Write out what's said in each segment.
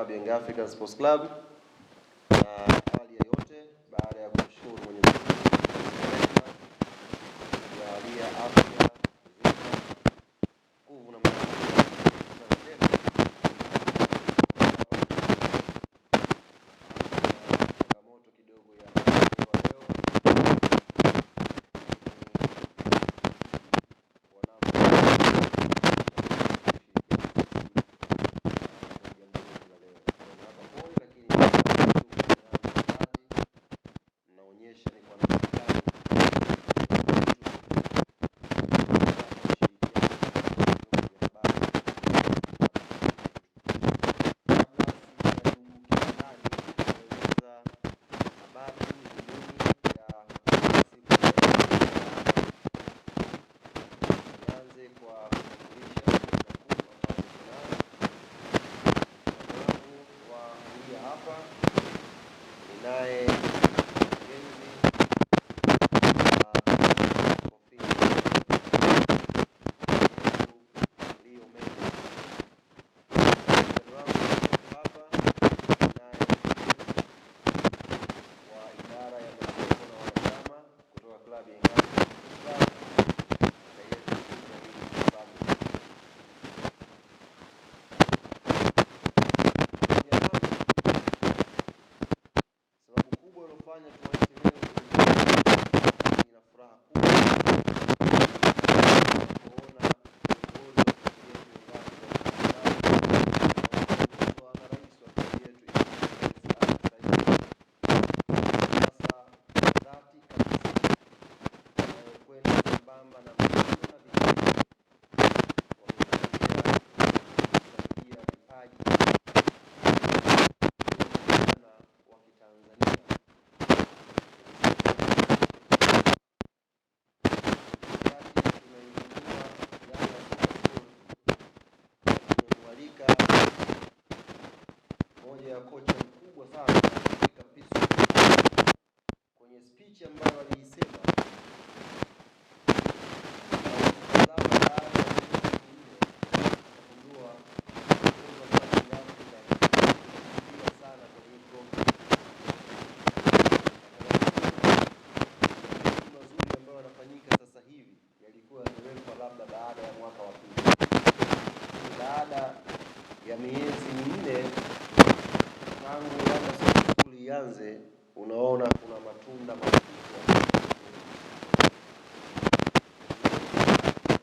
klabu ya Young Africans Sports Club. Na awali ya yote, baada ya kumshukuru Mwenyezi Mungu kujalia afya, nguvu na changamoto kidogo ya leo naonyesha ni kwa namna gani naye moja ya kocha mkubwa sana katika piso kwenye speech ambayo aliisema labda baada ya mwaka wa pili, baada ya miezi minne tangu Yanga School ianze, unaona kuna matunda makubwa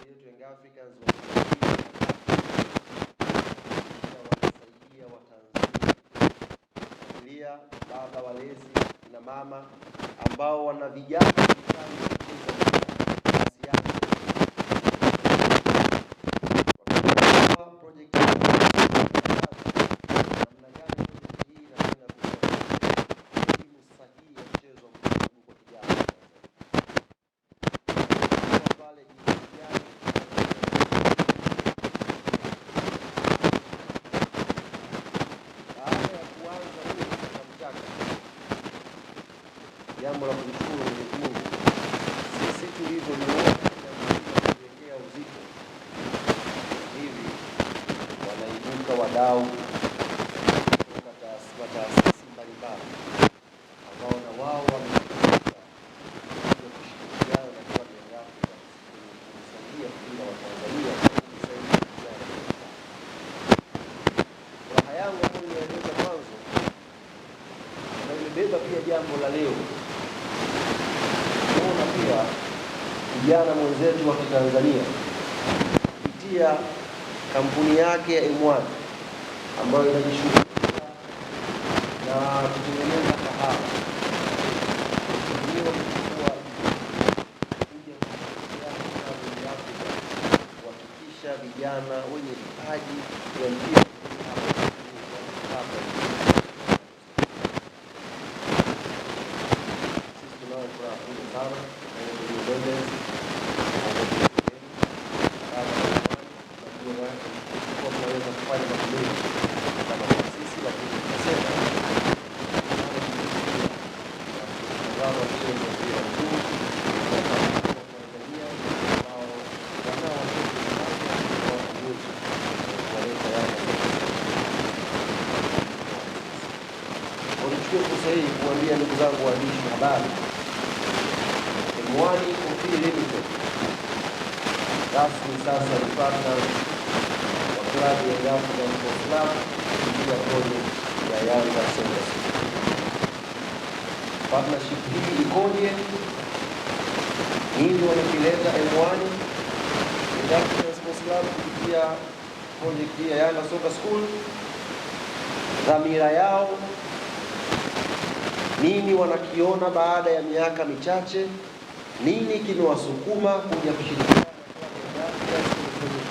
yetu Young Africans wanasaidia Watanzania, baba walezi na mama ambao wana vijana jambo la kumshukuru Mwenyezi Mungu. Sisi tulivyoniona kuwekea uzito hivi, wanaibuka wadau kutoka taasisi mbalimbali ambao na wao wameshirikiana na klabu ya Young Africans kusaidia mpira wa Tanzania, kusaidia vijana. Furaha yangu ambayo nimeeleza mwanzo na imebeba pia jambo la leo. Tunaona pia kijana mwenzetu wa Kitanzania kupitia kampuni yake ya M1 ambayo inajishughulisha na kutengeneza kahawa, ndio mkubwa kuja kuhakikisha vijana wenye vipaji vya mpira tunaweza kufanya mambo mengi kama nichukue fursa hii kuambia ndugu zangu waandishi wa habari, M1 Coffee Limited rasmi sasa ni partner wa klabu ya Young Africans Sports Club kupitia project ya Yanga Soka School. Partnership hii ikoje? Nini wanakileta M1 Young Africans Sports Club kupitia project hii ya Yanga Soka School? Dhamira yao nini, wanakiona baada ya miaka michache, nini kimewasukuma kuja kushirikiana na klabu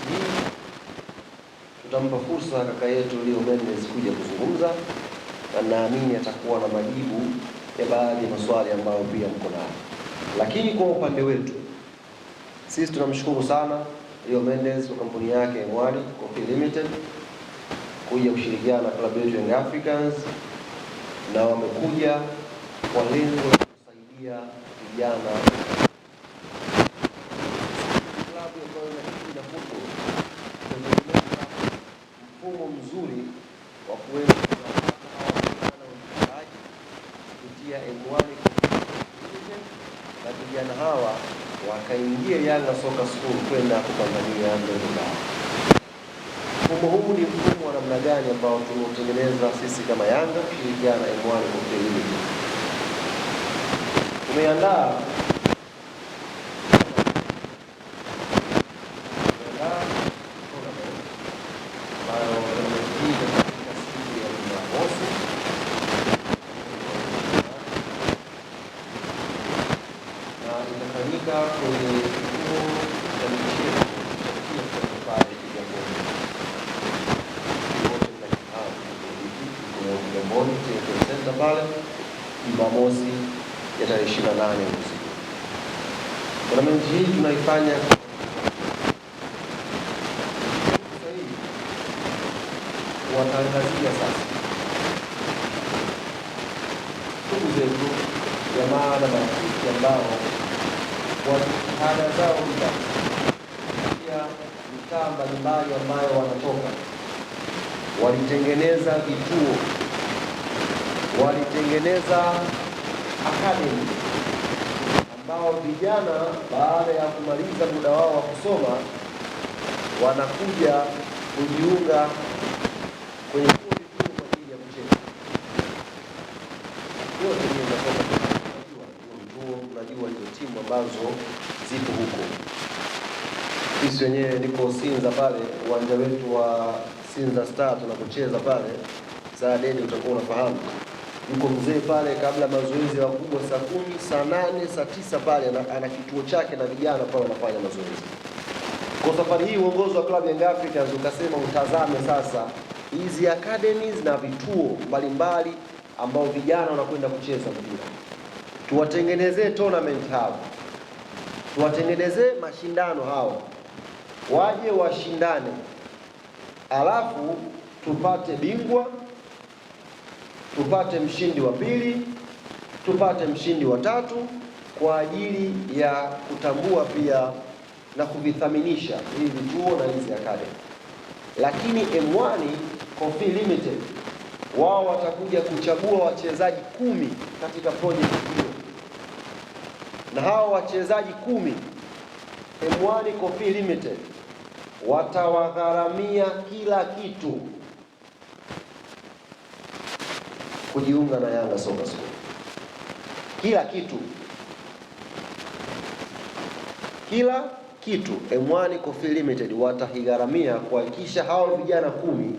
hii. Tutampa fursa kaka yetu Leo Mendes kuja kuzungumza, na naamini atakuwa na majibu ya baadhi ya maswali ambayo pia mko nayo. Lakini kwa upande wetu sisi tunamshukuru sana Leo Mendes kwa kampuni yake M1 Coffee Limited kuja kushirikiana na klabu yetu Young Africans, na wamekuja kwa lengo la kusaidia vijana klabu ambayo inashiriki na football kutengeneza mfumo mzuri wa kuweza kuwapata hawa vijana wachezaji kupitia M1 na vijana hawa wakaingia Yanga Soka School kwenda kupambania ndoto zao. Mfumo huu ni mfumo wa namna gani ambao tunautengeneza sisi kama Yanga kushirikiana na M1 Coffee Limited? Tumeandaa itafanyika kwenye kituo cha michezo pale Kigamboni Center pale Jumamosi ya tarehe 28 usiku. Tournament hii tunaifanya sasa hivi kuwatangazia sasa ndugu zetu, jamaa na marafiki ambao kwa jitihada zao pia mitaa mbalimbali ambayo wanatoka walitengeneza vituo, walitengeneza academy ambao vijana baada ya kumaliza muda wao wa kusoma wanakuja kujiunga kwenye vituo kwa ajili ya kucheza. Yote hiyo unajua hizo timu ambazo zipo huko. Sisi wenyewe niko Sinza pale, uwanja wetu wa Sinza Star tunapocheza pale, saa deni utakuwa unafahamu. Yuko mzee pale kabla mazoezi ya wakubwa saa 10, saa 8, saa 9 pale ana kituo chake na vijana pale wanafanya mazoezi. Kwa safari hii uongozi wa klabu ya Young Africans ukasema utazame sasa hizi academies na vituo mbalimbali ambao vijana wanakwenda kucheza mpira. Tuwatengenezee tournament hao, tuwatengenezee mashindano hao, waje washindane, alafu tupate bingwa, tupate mshindi wa pili, tupate mshindi wa tatu, kwa ajili ya kutambua pia na kuvithaminisha hivi vituo na hizi academy. Lakini M1 Coffee Limited wao watakuja kuchagua wachezaji 10 katika project hiyo, na hao wachezaji 10 M1 Coffee Limited watawagharamia kila kitu kujiunga na Yanga Soka School. Kila kitu M1 Coffee Limited watahigharamia kuhakikisha hao vijana 10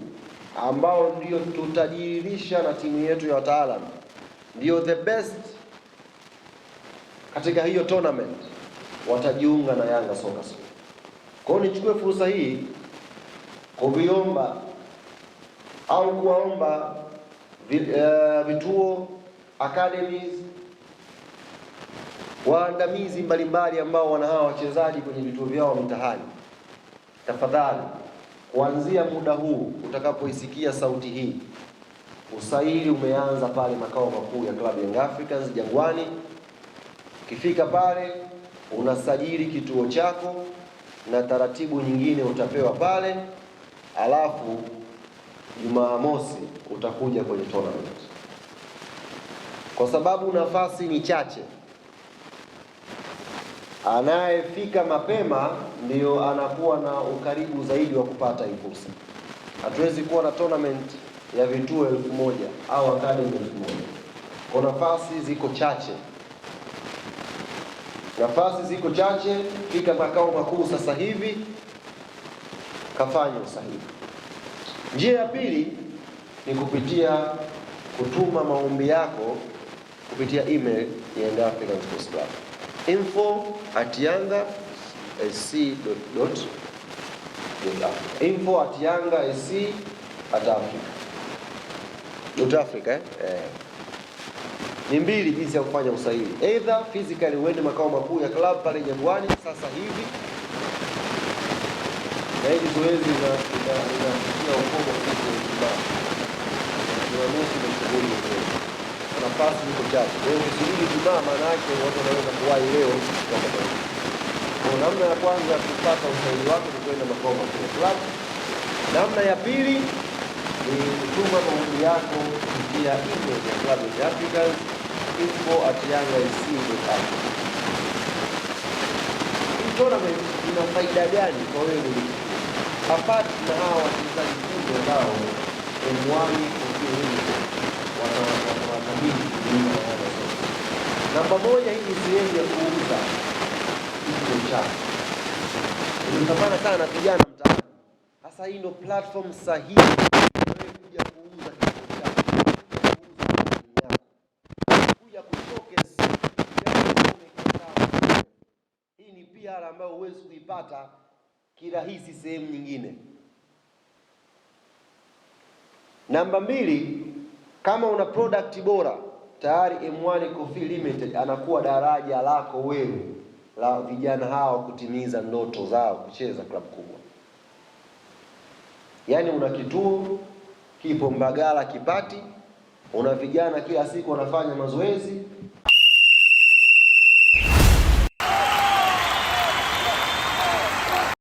ambao ndio tutajiridhisha na timu yetu ya wataalamu ndio the best katika hiyo tournament watajiunga na Yanga Soka School. Kwa hiyo nichukue fursa hii kuviomba au kuwaomba vituo, academies, waandamizi mbalimbali ambao wana hawa wachezaji kwenye vituo vyao mitaani, tafadhali kuanzia muda huu utakapoisikia sauti hii, usaili umeanza pale makao makuu ya klabu ya Young Africans Jangwani. Ukifika pale unasajili kituo chako na taratibu nyingine utapewa pale, alafu Jumamosi utakuja kwenye tournament. kwa sababu nafasi ni chache. Anayefika mapema ndio anakuwa na ukaribu zaidi wa kupata hii fursa. Hatuwezi kuwa na tournament ya vituo 1000 au academy 1000. Kwa nafasi ziko chache. Nafasi ziko chache, fika makao makuu sasa hivi, kafanya usahihi. Njia ya pili ni kupitia kutuma maombi yako kupitia email ya Young African Sports Club. info@yanga.sc.africa. info@yanga.sc.africa. Ni mbili jinsi ya kufanya usahili. Either physically uende makao makuu ya club pale Jangwani sasa hivi, na hili zoezi linafikia ukomo siku ya Ijumaa. Jumamosi ni shughuli nzuri. Nafasi ziko chache. Kwa hiyo ukisubiri Ijumaa, maana yake watu wanaweza kuwahi leo kwa sababu. Kwa namna ya kwanza kupata usahili wako ni kwenda makao makuu ya club. Namna ya pili ni kutuma maombi yako kupitia email ya Club of Africans, info@yanga.sc.africa. Hii tournament ina faida gani kwa wewe? Apart na hawa wachezaji wengi ambao M1 wanakabili kujiunga na Yanga. Namba moja, hii ni sehemu ya kuuza kitu chako. Tunapambana sana na vijana mtaani. Sasa hii ndio platform sahihi wewe kuja kuuza kitu chako. Kuja kushowcase hii ni PR ambayo huwezi kuipata kirahisi sehemu nyingine. Namba mbili, kama una product bora, tayari M1 Coffee Limited anakuwa daraja lako wewe la vijana hao kutimiza ndoto zao kucheza klabu kubwa. Yaani una kituo kipo Mbagala Kipati, una vijana kila siku wanafanya mazoezi,